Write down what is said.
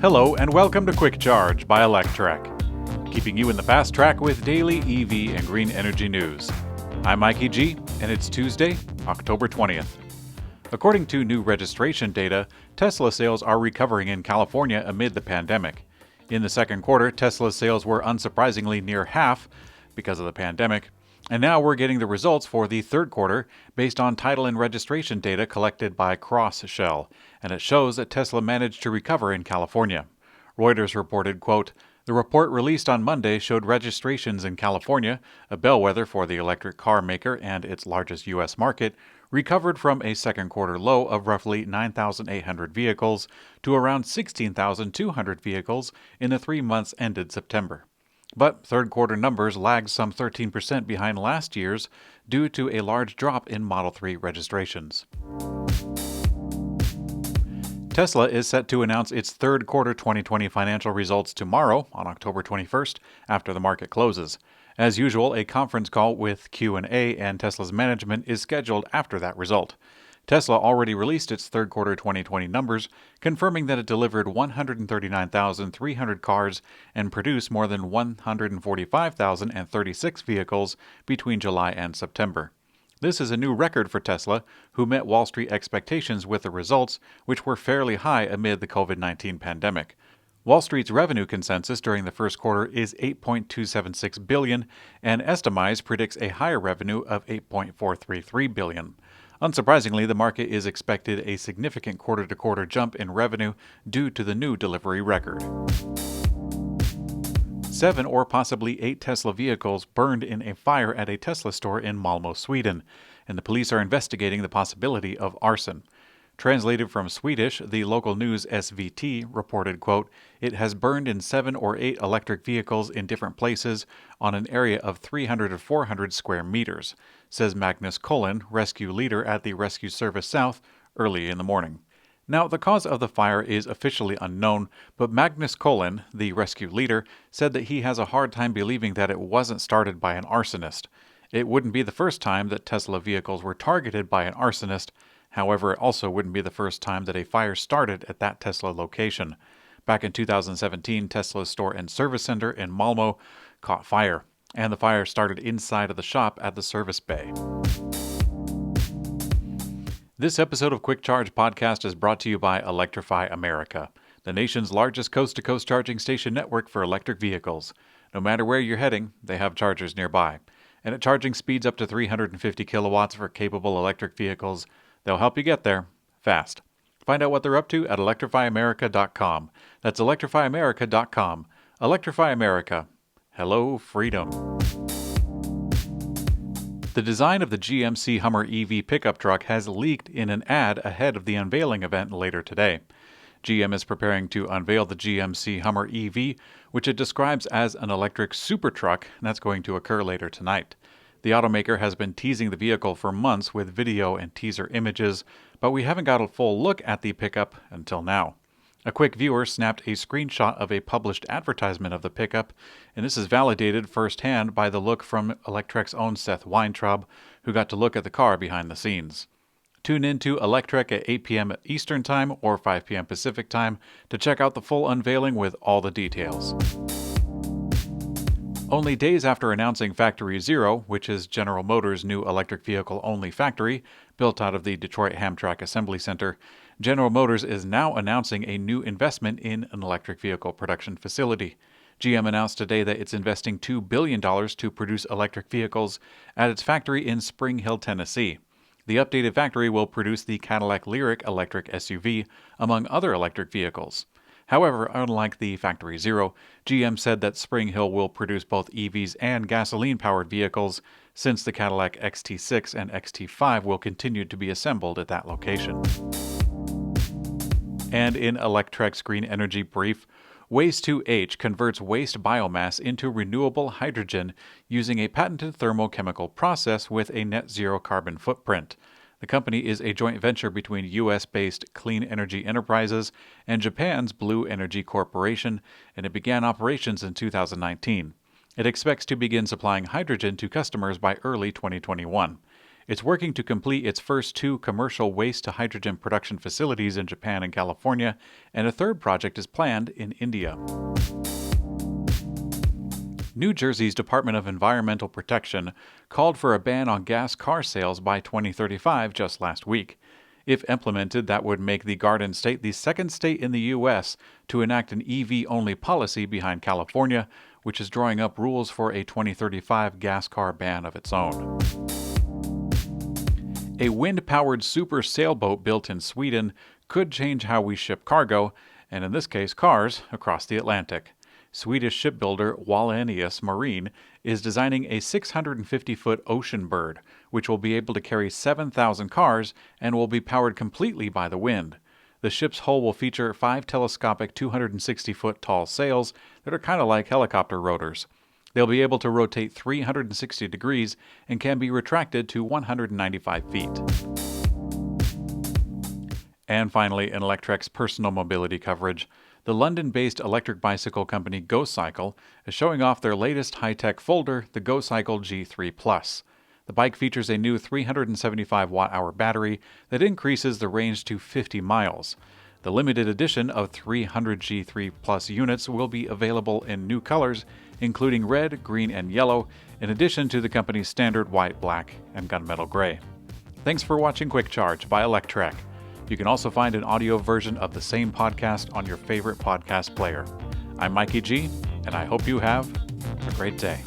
Hello and welcome to Quick Charge by Electrek, keeping you in the fast track with daily EV and green energy news. I'm Mikey G, and it's Tuesday, October 20th. According to new registration data, Tesla sales are recovering in California amid the pandemic. In the second quarter, Tesla sales were unsurprisingly near half because of the pandemic, and now we're getting the results for the third quarter based on title and registration data collected by Cross-Shell, and it shows that Tesla managed to recover in California. Reuters reported, quote, "The report released on Monday showed registrations in California, a bellwether for the electric car maker and its largest U.S. market, recovered from a second quarter low of roughly 9,800 vehicles to around 16,200 vehicles in the 3 months ended September. But third quarter numbers lagged some 13% behind last year's due to a large drop in Model 3 registrations." Tesla is set to announce its third quarter 2020 financial results tomorrow, on October 21st, after the market closes. As usual, a conference call with Q&A and Tesla's management is scheduled after that result. Tesla already released its third quarter 2020 numbers, confirming that it delivered 139,300 cars and produced more than 145,036 vehicles between July and September. This is a new record for Tesla, who met Wall Street expectations with the results, which were fairly high amid the COVID-19 pandemic. Wall Street's revenue consensus during the first quarter is $8.276 billion, and Estimize predicts a higher revenue of $8.433 billion. Unsurprisingly, the market is expected a significant quarter-to-quarter jump in revenue due to the new delivery record. 7 or possibly 8 Tesla vehicles burned in a fire at a Tesla store in Malmö, Sweden, and the police are investigating the possibility of arson. Translated from Swedish, the local news SVT reported, quote, "It has burned in 7 or 8 electric vehicles in different places on an area of 300 to 400 square meters, says Magnus Cullen, rescue leader at the Rescue Service South, early in the morning. Now, the cause of the fire is officially unknown, but Magnus Cullen, the rescue leader, said that he has a hard time believing that it wasn't started by an arsonist. It wouldn't be the first time that Tesla vehicles were targeted by an arsonist. However, it also wouldn't be the first time that a fire started at that Tesla location. Back in 2017, Tesla's store and service center in Malmö caught fire, and the fire started inside of the shop at the service bay. This episode of Quick Charge Podcast is brought to you by Electrify America, the nation's largest coast-to-coast charging station network for electric vehicles. No matter where you're heading, they have chargers nearby. And at charging speeds up to 350 kilowatts for capable electric vehicles, they'll help you get there, fast. Find out what they're up to at electrifyamerica.com. That's electrifyamerica.com. Electrify America. Hello, freedom. The design of the GMC Hummer EV pickup truck has leaked in an ad ahead of the unveiling event later today. GM is preparing to unveil the GMC Hummer EV, which it describes as an electric super truck, and that's going to occur later tonight. The automaker has been teasing the vehicle for months with video and teaser images, but we haven't got a full look at the pickup until now. A quick viewer snapped a screenshot of a published advertisement of the pickup, and this is validated firsthand by the look from Electrek's own Seth Weintraub, who got to look at the car behind the scenes. Tune in to Electrek at 8 p.m. Eastern Time or 5 p.m. Pacific Time to check out the full unveiling with all the details. Only days after announcing Factory Zero, which is General Motors' new electric vehicle-only factory, built out of the Detroit Hamtramck Assembly Center, General Motors is now announcing a new investment in an electric vehicle production facility. GM announced today that it's investing $2 billion to produce electric vehicles at its factory in Spring Hill, Tennessee. The updated factory will produce the Cadillac Lyriq electric SUV, among other electric vehicles. However, unlike the Factory Zero, GM said that Spring Hill will produce both EVs and gasoline-powered vehicles, since the Cadillac XT6 and XT5 will continue to be assembled at that location. And in Electrek's Green Energy Brief, Waste2H converts waste biomass into renewable hydrogen using a patented thermochemical process with a net zero carbon footprint. The company is a joint venture between U.S.-based Clean Energy Enterprises and Japan's Blue Energy Corporation, and it began operations in 2019. It expects to begin supplying hydrogen to customers by early 2021. It's working to complete its first 2 commercial waste-to-hydrogen production facilities in Japan and California, and a third project is planned in India. New Jersey's Department of Environmental Protection called for a ban on gas car sales by 2035 just last week. If implemented, that would make the Garden State the second state in the U.S. to enact an EV-only policy behind California, which is drawing up rules for a 2035 gas car ban of its own. A wind-powered super sailboat built in Sweden could change how we ship cargo, and in this case cars, across the Atlantic. Swedish shipbuilder Wallenius Marine is designing a 650-foot ocean bird, which will be able to carry 7,000 cars and will be powered completely by the wind. The ship's hull will feature 5 telescopic 260-foot tall sails that are kind of like helicopter rotors. They'll be able to rotate 360 degrees and can be retracted to 195 feet. And finally, in Electrek's personal mobility coverage, the London-based electric bicycle company GoCycle is showing off their latest high-tech folder, the GoCycle G3 Plus. The bike features a new 375 watt-hour battery that increases the range to 50 miles. The limited edition of 300 G3 Plus units will be available in new colors, including red, green, and yellow, in addition to the company's standard white, black, and gunmetal gray. Thanks for watching Quick Charge by Electrek. You can also find an audio version of the same podcast on your favorite podcast player. I'm Mikey G, and I hope you have a great day.